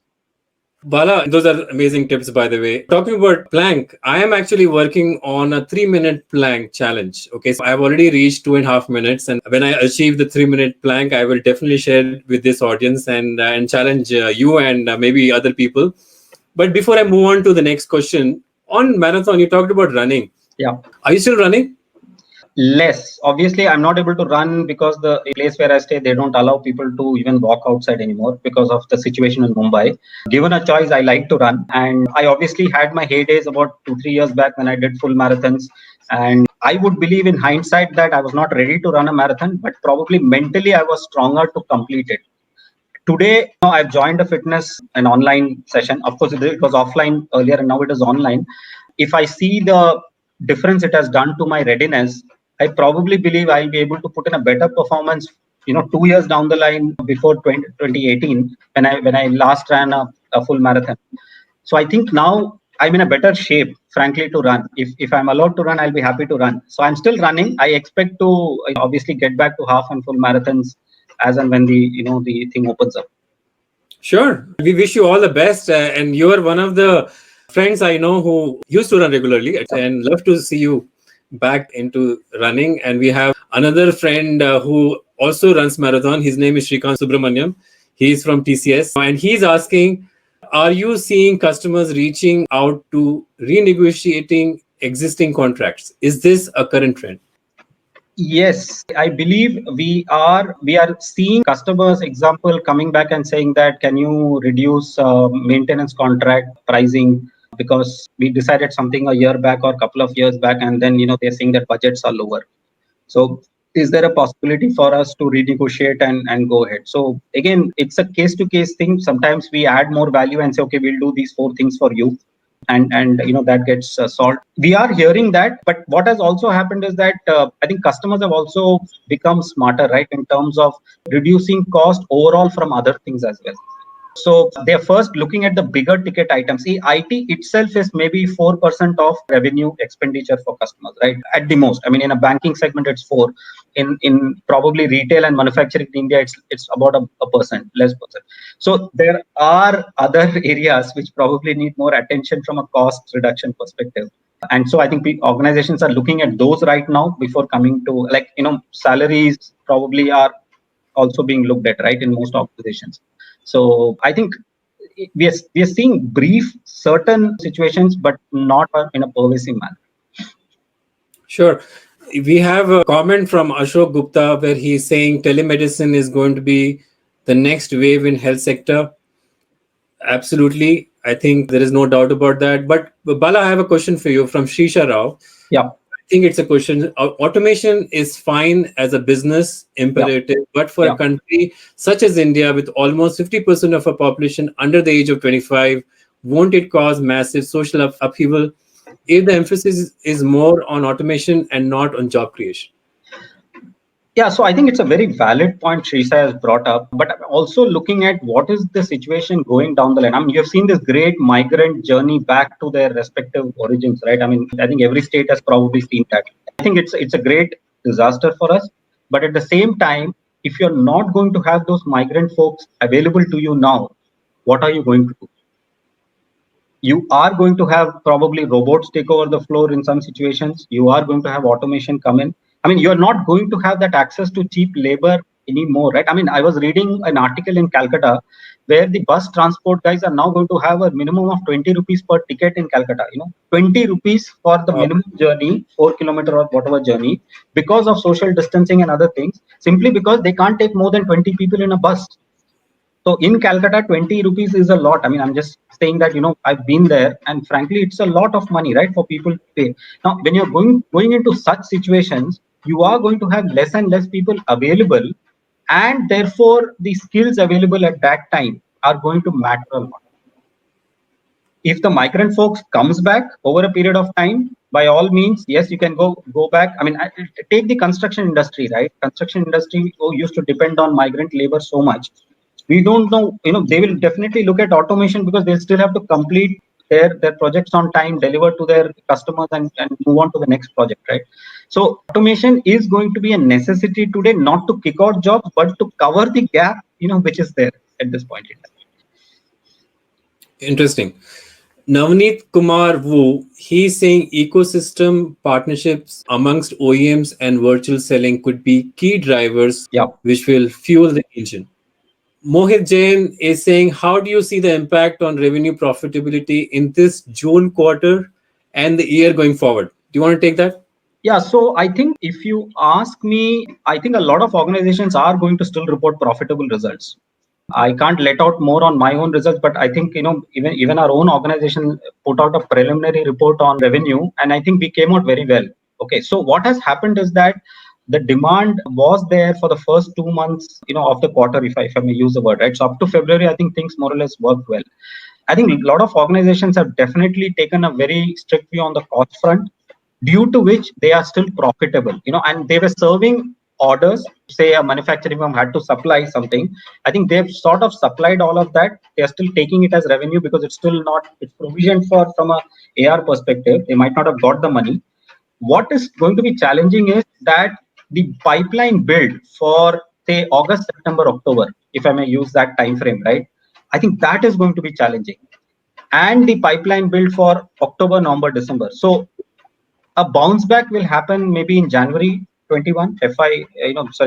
Bala, those are amazing tips, by the way. Talking about plank, I am actually working on a 3-minute plank challenge. Okay, so I've already reached 2.5 minutes, and when I achieve the 3-minute plank, I will definitely share it with this audience and challenge you and maybe other people. But before I move on to the next question, on marathon, you talked about running. Yeah. Are you still running? Less. Obviously, I'm not able to run because the place where I stay, they don't allow people to even walk outside anymore because of the situation in Mumbai. Given a choice, I like to run. And I obviously had my heydays about 2-3 years back when I did full marathons. And I would believe in hindsight that I was not ready to run a marathon, but probably mentally I was stronger to complete it. Today, I've joined an online session. Of course, it was offline earlier and now it is online. If I see the difference it has done to my readiness, I probably believe I'll be able to put in a better performance, 2 years down the line before 2018 when I last ran a full marathon. So I think now I'm in a better shape, frankly, to run. If I'm allowed to run, I'll be happy to run. So I'm still running. I expect to obviously get back to half and full marathons as and when the thing opens up. Sure. We wish you all the best. And you are one of the friends I know who used to run regularly, and love to see you back into running. And we have another friend who also runs marathon. His name is Shrikant Subramaniam. He's from TCS, and he's asking, are you seeing customers reaching out to renegotiating existing contracts? Is this a current trend? Yes, I believe we are seeing customers, example, coming back and saying that, can you reduce maintenance contract pricing because we decided something a year back or a couple of years back, and then they're saying that budgets are lower. So is there a possibility for us to renegotiate and go ahead? So again, it's a case to case thing. Sometimes we add more value and say, okay, we'll do these 4 things for you. And that gets solved. We are hearing that, but what has also happened is that I think customers have also become smarter, right, in terms of reducing cost overall from other things as well. So they're first looking at the bigger ticket items. See, IT itself is maybe 4% of revenue expenditure for customers, right? At the most. I mean, in a banking segment, it's 4. In probably retail and manufacturing in India, it's about a percent, less percent. So there are other areas which probably need more attention from a cost reduction perspective. And so I think organizations are looking at those right now before coming to, salaries probably are also being looked at, right, in most organizations. So I think we are seeing brief certain situations, but not in a pervasive manner. Sure. We have a comment from Ashok Gupta where he's saying telemedicine is going to be the next wave in health sector. Absolutely. I think there is no doubt about that. But Bala, I have a question for you from Shisha Rao. Yeah. I think it's a question. Automation is fine as a business imperative, but for a country such as India, with almost 50% of a population under the age of 25, won't it cause massive social upheaval if the emphasis is more on automation and not on job creation? Yeah, so I think it's a very valid point Shrisa has brought up, but I'm also looking at what is the situation going down the line. I mean, you have seen this great migrant journey back to their respective origins, right? I mean, I think every state has probably seen that. I think it's a great disaster for us, but at the same time, if you're not going to have those migrant folks available to you now, what are you going to do? You are going to have probably robots take over the floor in some situations. You are going to have automation come in. I mean, you're not going to have that access to cheap labor anymore, right? I mean, I was reading an article in Calcutta where the bus transport guys are now going to have a minimum of 20 rupees per ticket in Calcutta. 20 rupees for the minimum journey, 4 kilometer or whatever journey, because of social distancing and other things, simply because they can't take more than 20 people in a bus. So in Calcutta, 20 rupees is a lot. I mean, I'm just saying that, I've been there, and frankly, it's a lot of money, right, for people to pay. Now, when you're going into such situations, you are going to have less and less people available, and therefore the skills available at that time are going to matter a lot. If the migrant folks comes back over a period of time, by all means, yes, you can go back. I mean, take the construction industry, right? Construction industry used to depend on migrant labor so much. We don't know, they will definitely look at automation because they still have to complete their projects on time, deliver to their customers, and move on to the next project, right? So automation is going to be a necessity today, not to kick out jobs, but to cover the gap, which is there at this point in time. Interesting. Navneet Kumar Wu, he's saying ecosystem partnerships amongst OEMs and virtual selling could be key drivers which will fuel the engine. Mohit Jain is saying, how do you see the impact on revenue profitability in this June quarter and the year going forward? Do you want to take that? Yeah, so I think if you ask me, I think a lot of organizations are going to still report profitable results. I can't let out more on my own results, but I think, even our own organization put out a preliminary report on revenue, and I think we came out very well. Okay, so what has happened is that the demand was there for the first 2 months, of the quarter, if I may use the word, right? So up to February, I think things more or less worked well. I think a lot of organizations have definitely taken a very strict view on the cost front, due to which they are still profitable, and they were serving orders. Say a manufacturing firm had to supply something. I think they've sort of supplied all of that. They're still taking it as revenue because it's still not, it's provisioned for from a AR perspective. They might not have got the money. What is going to be challenging is that the pipeline build for, say, August, September, October, if I may use that time frame, right? I think that is going to be challenging. And the pipeline build for October, November, December. So a bounce back will happen maybe in January 21,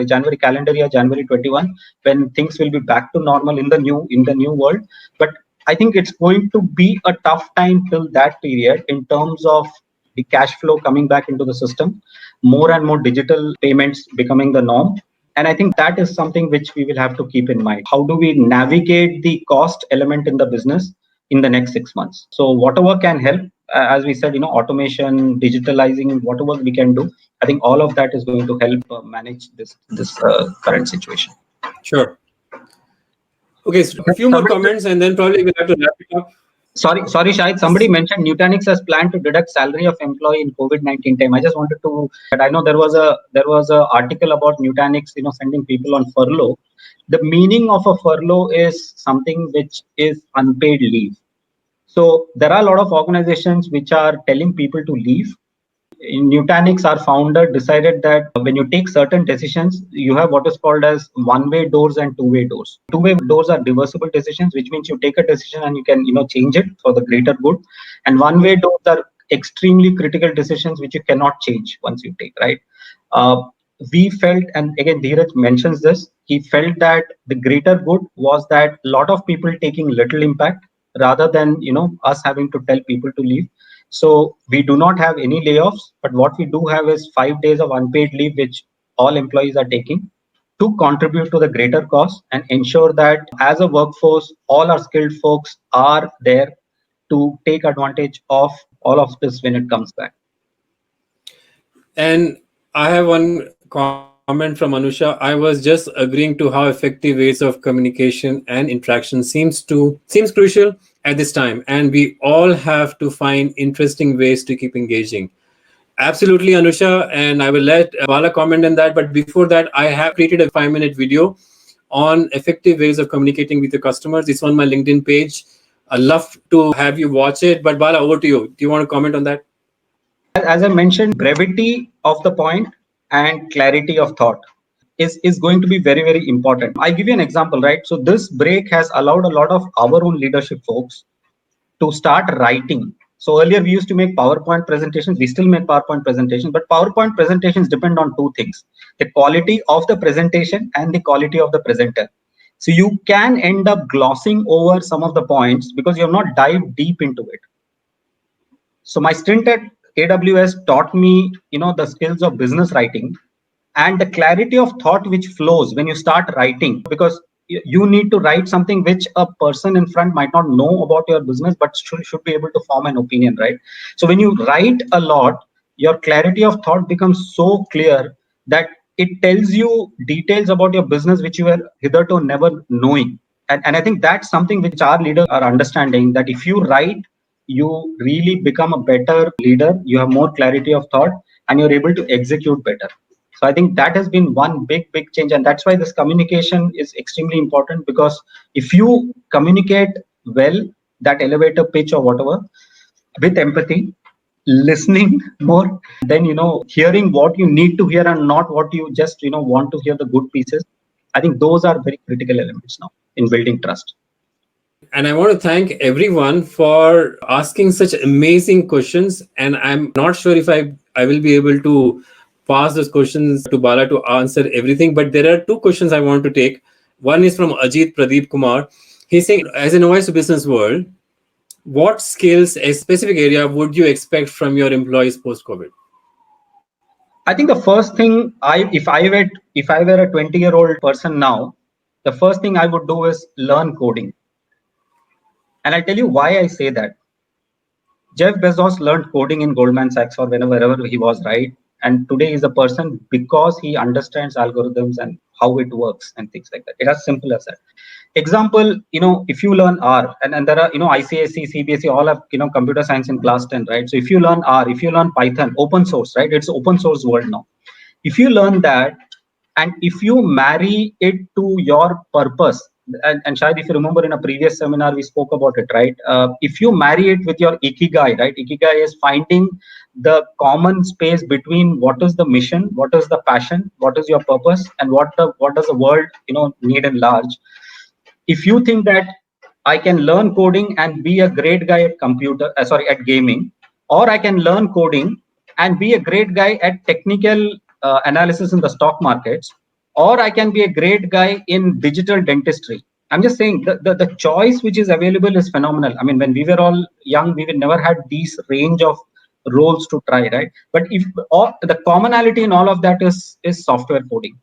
January calendar year, January 21, when things will be back to normal in the new world. But I think it's going to be a tough time till that period in terms of the cash flow coming back into the system, more and more digital payments becoming the norm. And I think that is something which we will have to keep in mind. How do we navigate the cost element in the business in the next 6 months? So whatever can help, as we said, automation, digitalizing, whatever we can do, I think all of that is going to help manage this current situation. Sure. Okay, so a few more comments and then probably we'll have to wrap it up. Sorry, Shahid, somebody mentioned Nutanix has planned to deduct salary of employee in COVID-19 time. I just wanted to, I know there was a article about Nutanix, sending people on furlough. The meaning of a furlough is something which is unpaid leave. So there are a lot of organizations which are telling people to leave. In Nutanix, our founder decided that when you take certain decisions, you have what is called as one-way doors and two-way doors. Two-way doors are reversible decisions, which means you take a decision and you can change it for the greater good. And one-way doors are extremely critical decisions which you cannot change once you take, right? we felt, and again Dheeraj mentions this, he felt that the greater good was that a lot of people taking little impact rather than us having to tell people to leave. So we do not have any layoffs, but what we do have is 5 days of unpaid leave, which all employees are taking to contribute to the greater cause and ensure that as a workforce, all our skilled folks are there to take advantage of all of this when it comes back. And I have one comment from Anusha. I was just agreeing to how effective ways of communication and interaction seems crucial at this time, and we all have to find interesting ways to keep engaging. Absolutely, Anusha, and I will let Bala comment on that. But before that, I have created a 5-minute video on effective ways of communicating with your customers. It's on my LinkedIn page. I'd love to have you watch it. But Bala, over to you. Do you want to comment on that? As I mentioned, brevity of the point and clarity of thought is going to be very, very important. I give you an example, right? So this break has allowed a lot of our own leadership folks to start writing. So earlier we used to make PowerPoint presentations. We still make PowerPoint presentations, but PowerPoint presentations depend on two things: the quality of the presentation and the quality of the presenter. So you can end up glossing over some of the points because you have not dived deep into it. So my stint at AWS taught me, the skills of business writing and the clarity of thought which flows when you start writing, because you need to write something which a person in front might not know about your business, but should be able to form an opinion, right? So when you write a lot, your clarity of thought becomes so clear that it tells you details about your business which you were hitherto never knowing. And I think that's something which our leaders are understanding, that if you write, you really become a better leader, you have more clarity of thought, and you're able to execute better. So I think that has been one big, big change. And that's why this communication is extremely important, because if you communicate well, that elevator pitch or whatever, with empathy, listening more, then, hearing what you need to hear and not what you just, want to hear the good pieces. I think those are very critical elements now in building trust. And I want to thank everyone for asking such amazing questions. And I'm not sure if I will be able to pass those questions to Bala to answer everything. But there are two questions I want to take. One is from Ajit Pradeep Kumar. He's saying, as an OS business world, what skills, a specific area, would you expect from your employees post-COVID? I think the first thing if I were a 20-year-old person now, the first thing I would do is learn coding. And I'll tell you why I say that. Jeff Bezos learned coding in Goldman Sachs or wherever he was, right? And today he's a person because he understands algorithms and how it works and things like that. It's as simple as that. Example, if you learn R, and there are, ICSE, CBSE, all have, computer science in class 10, right? So if you learn R, if you learn Python, open source, right? It's open source world now. If you learn that, and if you marry it to your purpose, and Shahid, if you remember in a previous seminar, we spoke about it, right? If you marry it with your ikigai, right? Ikigai is finding the common space between what is the mission, what is the passion, what is your purpose, and what does the world, need in large. If you think that I can learn coding and be a great guy at at gaming, or I can learn coding and be a great guy at technical analysis in the stock markets, or I can be a great guy in digital dentistry. I'm just saying the choice which is available is phenomenal. I mean, when we were all young, we never had these range of roles to try, right? But if the commonality in all of that is software coding.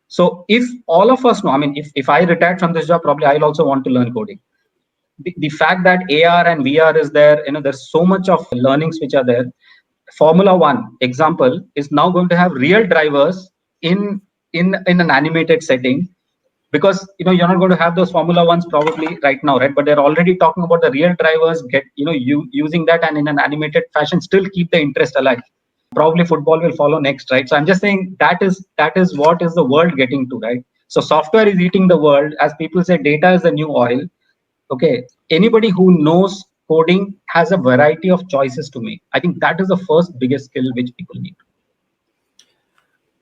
So if all of us know, I mean, if I retired from this job, probably I'll also want to learn coding. The fact that AR and VR is there, there's so much of learnings which are there. Formula One example is now going to have real drivers in an animated setting, because you're not going to have those Formula Ones probably right now, right? But they're already talking about the real drivers using that, and in an animated fashion still keep the interest alive. Probably football will follow next, right? So I'm just saying that is what is the world getting to, right? So software is eating the world. As people say, data is the new oil. Okay, anybody who knows coding has a variety of choices to make. I think that is the first biggest skill which people need.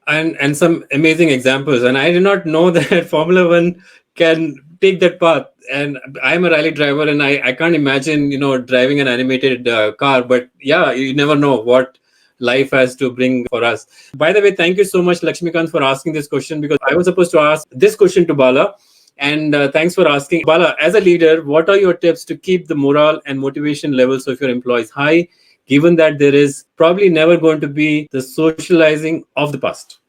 And some amazing examples. And I did not know that Formula One can take that path. And I'm a rally driver, and I can't imagine driving an animated car. But yeah, you never know what life has to bring for us. By the way, thank you so much, Lakshmikant, for asking this question, because I was supposed to ask this question to Bala. And thanks for asking. Bala, as a leader, what are your tips to keep the morale and motivation levels of your employees high, given that there is probably never going to be the socializing of the past?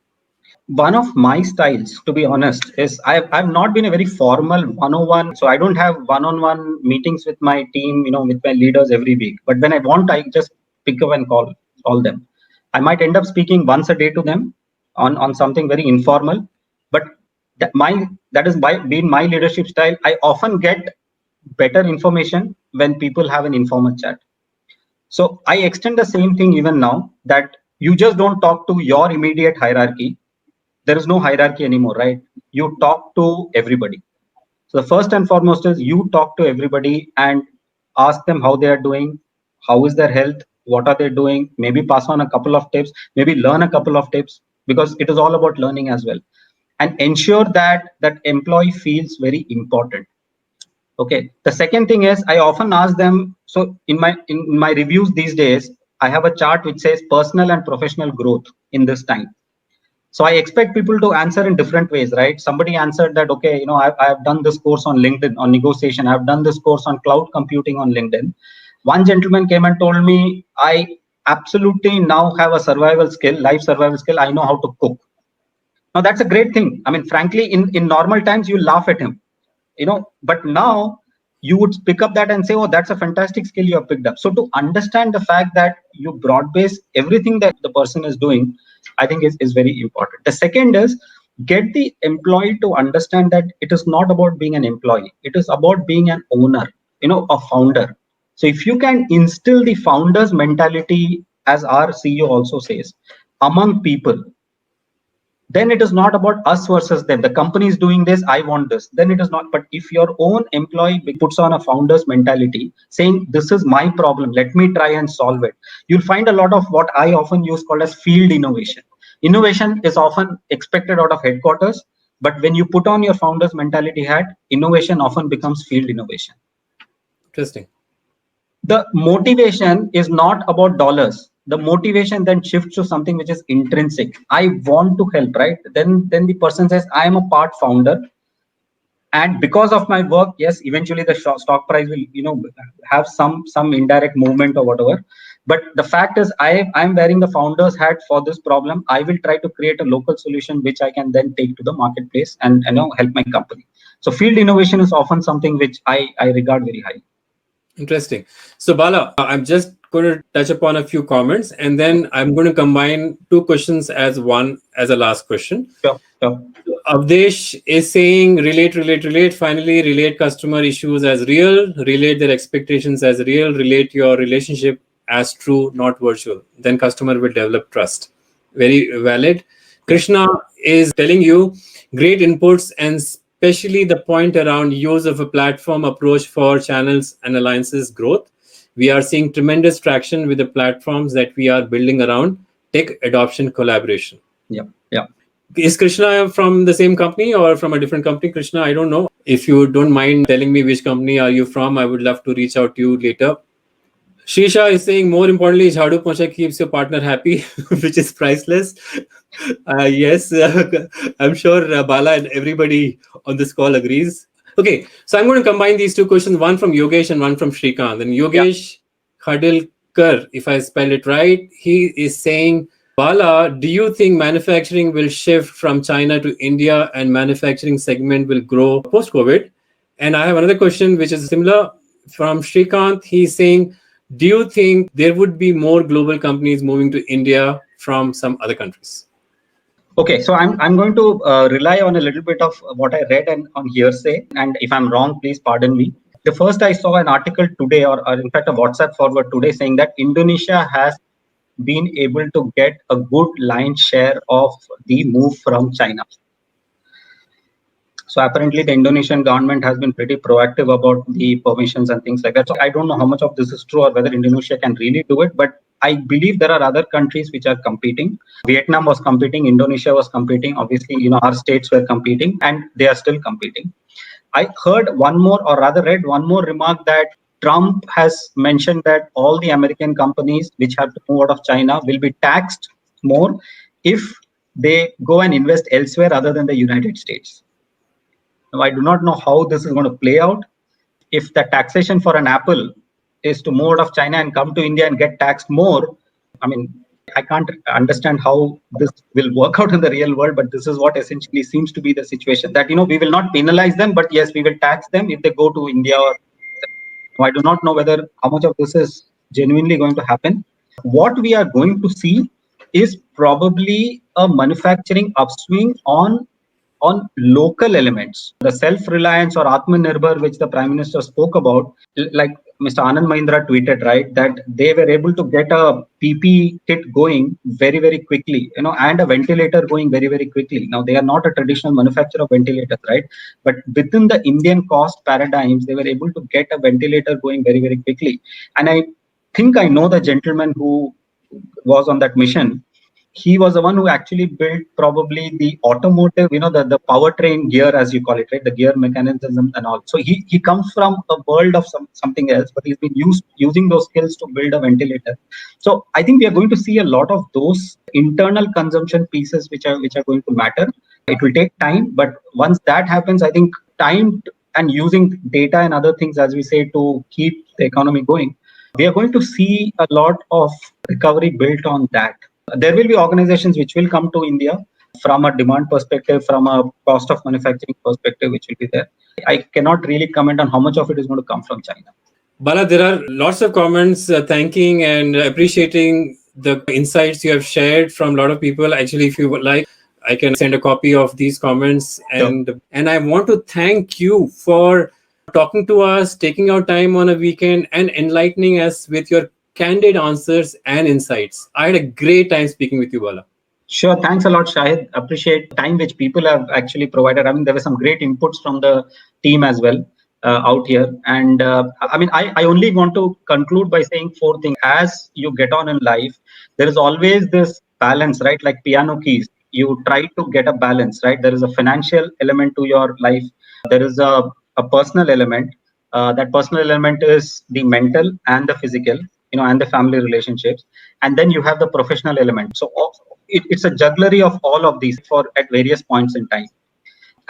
One of my styles, to be honest, is I've not been a very formal one-on-one. So I don't have one-on-one meetings with my team, with my leaders every week. But when I want, I just pick up and call them. I might end up speaking once a day to them on something very informal. But that is being my leadership style. I often get better information when people have an informal chat. So I extend the same thing even now, that you just don't talk to your immediate hierarchy. There is no hierarchy anymore, right? You talk to everybody. So the first and foremost is you talk to everybody and ask them how they are doing, how is their health, what are they doing, maybe pass on a couple of tips, maybe learn a couple of tips, because it is all about learning as well. And ensure that that employee feels very important. Okay. The second thing is I often ask them, so in my reviews these days, I have a chart which says personal and professional growth in this time. So I expect people to answer in different ways, right? Somebody answered that, okay, I've done this course on LinkedIn on negotiation. I've done this course on cloud computing on LinkedIn. One gentleman came and told me, I absolutely now have a survival skill, life survival skill. I know how to cook. Now that's a great thing. I mean, frankly, in normal times, you laugh at him, but now you would pick up that and say, oh, that's a fantastic skill you have picked up. So to understand the fact that you broad base everything that the person is doing, I think is very important. The second is get the employee to understand that it is not about being an employee. It is about being an owner, a founder. So if you can instill the founder's mentality, as our CEO also says, among people, then it is not about us versus them. The company is doing this, I want this. Then it is not. But if your own employee puts on a founder's mentality, saying, this is my problem, let me try and solve it, you'll find a lot of what I often use called as field innovation. Innovation is often expected out of headquarters, but when you put on your founder's mentality hat, innovation often becomes field innovation. Interesting. The motivation is not about dollars. The motivation then shifts to something which is intrinsic. I want to help, right? Then the person says, I am a part founder, and because of my work, yes, eventually the stock price will have some indirect movement or whatever. But the fact is, I'm wearing the founder's hat for this problem. I will try to create a local solution which I can then take to the marketplace and help my company. So field innovation is often something which I regard very high. Interesting. So Bala, I'm just going to touch upon a few comments, and then I'm going to combine two questions as a last question. Sure. Avdesh is saying relate, finally relate customer issues as real, relate their expectations as real, relate your relationship as true, not virtual. Then customer will develop trust. Very valid. Krishna is telling you great inputs, and especially the point around use of a platform approach for channels and alliances growth. We are seeing tremendous traction with the platforms that we are building around tech adoption collaboration. Yeah. Is Krishna from the same company or from a different company? Krishna, I don't know. If you don't mind telling me which company are you from, I would love to reach out to you later. Shisha is saying, more importantly, Jhadu Pocha keeps your partner happy, which is priceless. Yes, I'm sure Bala and everybody on this call agrees. Okay, so I'm going to combine these two questions, one from Yogesh and one from Shrikant. And Yogesh Khadilkar, if I spell it right, he is saying, Bala, do you think manufacturing will shift from China to India and manufacturing segment will grow post-COVID? And I have another question, which is similar from Shrikant. He's saying, do you think there would be more global companies moving to India from some other countries? Okay, so I'm going to rely on a little bit of what I read and on hearsay. And if I'm wrong, please pardon me. The first I saw an article today, or in fact a WhatsApp forward today, saying that Indonesia has been able to get a good line share of the move from China. So apparently the Indonesian government has been pretty proactive about the permissions and things like that. So I don't know how much of this is true or whether Indonesia can really do it, but I believe there are other countries which are competing. Vietnam was competing, Indonesia was competing. Obviously, our states were competing and they are still competing. I heard one more, or rather read one more remark, that Trump has mentioned that all the American companies which have to move out of China will be taxed more if they go and invest elsewhere other than the United States. Now, I do not know how this is going to play out. If the taxation for an Apple is to move out of China and come to India and get taxed more, I mean, I can't understand how this will work out in the real world, but this is what essentially seems to be the situation, that, we will not penalize them, but yes, we will tax them if they go to India. Or I do not know whether how much of this is genuinely going to happen. What we are going to see is probably a manufacturing upswing on local elements. The self-reliance or Atmanirbhar, which the Prime Minister spoke about, like Mr. Anand Mahindra tweeted, right, that they were able to get a PP kit going very, very quickly, and a ventilator going very, very quickly. Now, they are not a traditional manufacturer of ventilators, right? But within the Indian cost paradigms, they were able to get a ventilator going very, very quickly. And I think I know the gentleman who was on that mission. He was the one who actually built probably the automotive, the powertrain gear, as you call it, right? The gear mechanism and all. So he comes from a world of something else, but he's been using those skills to build a ventilator. So I think we are going to see a lot of those internal consumption pieces which are going to matter. It will take time, but once that happens, I think time and using data and other things, as we say, to keep the economy going, we are going to see a lot of recovery built on that. There will be organizations which will come to India from a demand perspective, from a cost of manufacturing perspective, which will be there. I cannot really comment on how much of it is going to come from China. Bala, there are lots of comments thanking and appreciating the insights you have shared from a lot of people. Actually, if you would like, I can send a copy of these comments. And I want to thank you for talking to us, taking our time on a weekend and enlightening us with your candid answers and insights. I had a great time speaking with you, Bala. Sure. Thanks a lot, Shahid. Appreciate the time which people have actually provided. I mean, there were some great inputs from the team as well out here. And I only want to conclude by saying 4 things. As you get on in life, there is always this balance, right? Like piano keys. You try to get a balance, right? There is a financial element to your life. There is a personal element. That personal element is the mental and the physical, and the family relationships. And then you have the professional element. So it's a jugglery of all of these at various points in time.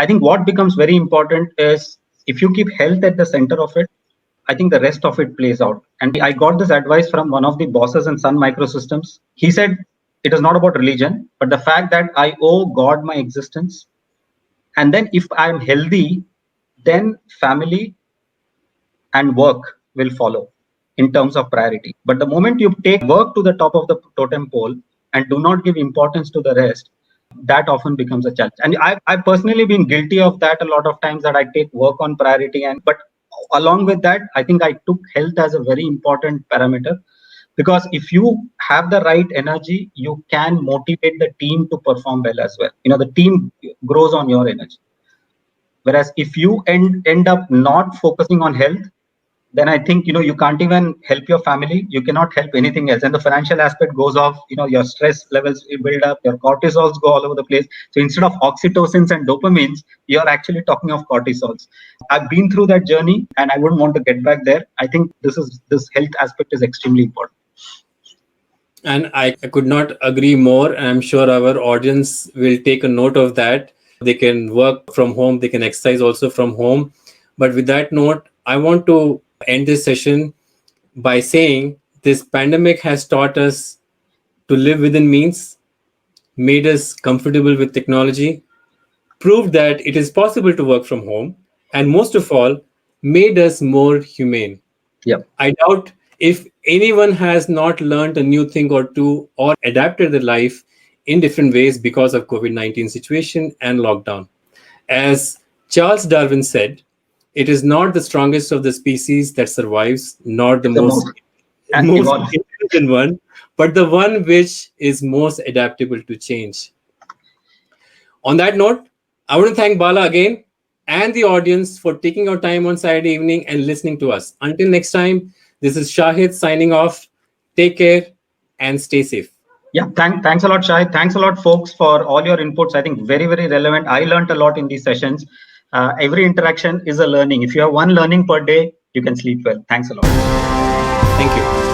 I think what becomes very important is if you keep health at the center of it, I think the rest of it plays out. And I got this advice from one of the bosses in Sun Microsystems. He said, it is not about religion, but the fact that I owe God my existence. And then if I'm healthy, then family and work will follow in terms of priority. But the moment you take work to the top of the totem pole and do not give importance to the rest, that often becomes a challenge. And I've personally been guilty of that a lot of times, that I take work on priority. But along with that, I think I took health as a very important parameter, because if you have the right energy, you can motivate the team to perform well as well. The team grows on your energy. Whereas if you end up not focusing on health, then I think, you can't even help your family. You cannot help anything else. And the financial aspect goes off, your stress levels build up, your cortisols go all over the place. So instead of oxytocins and dopamines, you're actually talking of cortisols. I've been through that journey and I wouldn't want to get back there. I think this health aspect is extremely important. And I could not agree more. I'm sure our audience will take a note of that. They can work from home. They can exercise also from home. But with that note, I want to end this session by saying this pandemic has taught us to live within means, made us comfortable with technology, proved that it is possible to work from home, and most of all, made us more humane. Yep. I doubt if anyone has not learned a new thing or two or adapted their life in different ways because of COVID-19 situation and lockdown. As Charles Darwin said, it is not the strongest of the species that survives, nor the most intelligent one, but the one which is most adaptable to change. On that note, I want to thank Bala again and the audience for taking our time on Saturday evening and listening to us. Until next time, this is Shahid signing off. Take care and stay safe. Yeah, thanks a lot, Shahid. Thanks a lot, folks, for all your inputs. I think very, very relevant. I learned a lot in these sessions. Every interaction is a learning. If you have one learning per day, you can sleep well. Thanks a lot. Thank you.